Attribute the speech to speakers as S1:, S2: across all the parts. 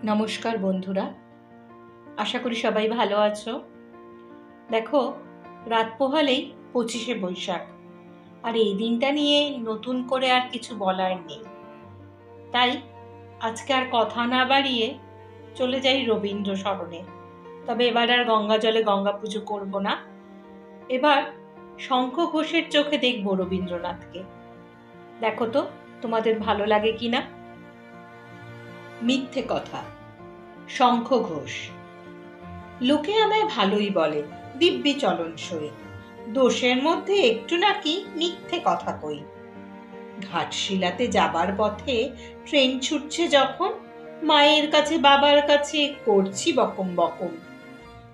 S1: নমস্কার বন্ধুরা, আশা করি সবাই ভালো আছো। দেখো, রাত পোহালেই 25শে বৈশাখ, আর এই দিনটা নিয়ে নতুন করে আর কিছু বলার নেই। তাই আজকে আর কথা না বাড়িয়ে চলে যাই রবীন্দ্র স্মরণে। তবে এবার আর গঙ্গা জলে গঙ্গা পুজো করব না, এবার শঙ্খ ঘোষের চোখে দেখব রবীন্দ্রনাথকে। দেখো তো তোমাদের ভালো লাগে কিনা। মিথ্যে কথা। শঙ্খ ঘোষ। লোকে আমায় ভালোই বলে, দিব্যি চলনসই। দোষের মধ্যে একটু নাকি মিথ্যে কথা কই। ঘাটশিলাতে যাবার পথে ট্রেন ছুটছে যখন, মায়ের কাছে বাবার কাছে করছি বকম বকম।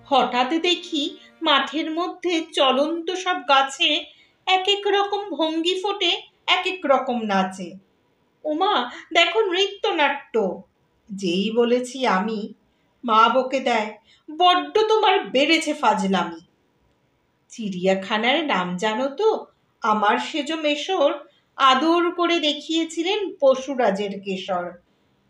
S1: হঠাৎ দেখি মাঠের মধ্যে চলন্ত সব গাছে এক এক রকম ভঙ্গি ফোটে, এক এক রকম নাচে। ওমা, দেখো নৃত্যনাট্য। যেই বলেছি আমি, মা বকে দেয়, বড্ড তোমার বেড়েছে ফাজলামি। চিড়িয়াখানার নাম জানো তো? আমার সেজ মেশর আদর করে দেখিয়েছিলেন পশুরাজের কেশর।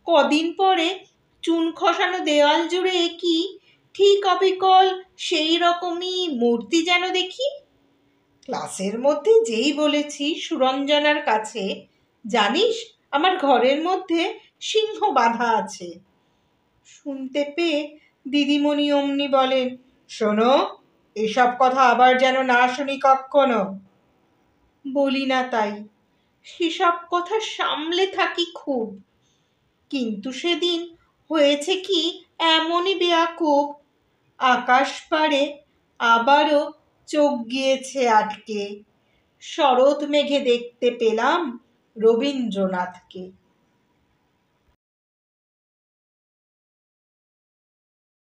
S1: কদিন পরে চুন খসানো দেওয়াল জুড়ে কি ঠিক অবিকল সেই রকমই মূর্তি যেন দেখি। ক্লাসের মধ্যে যেই বলেছি সুরঞ্জনার কাছে, জানিস আমার ঘরের মধ্যে সিংহ বাঁধা আছে। শুনতে পেয়ে দিদিমণি অমনি বলেন, শোনো, এসব কথা আবার যেন না শুনি কখনো। বলি না তাই, সেসব কথা সামলে থাকি খুব। কিন্তু সেদিন হয়েছে কি এমনই বেয়াকুব, আকাশ পারে আবারও চোখ গিয়েছে আটকে। শরৎ মেঘে দেখতে পেলাম রবীন্দ্রনাথকে।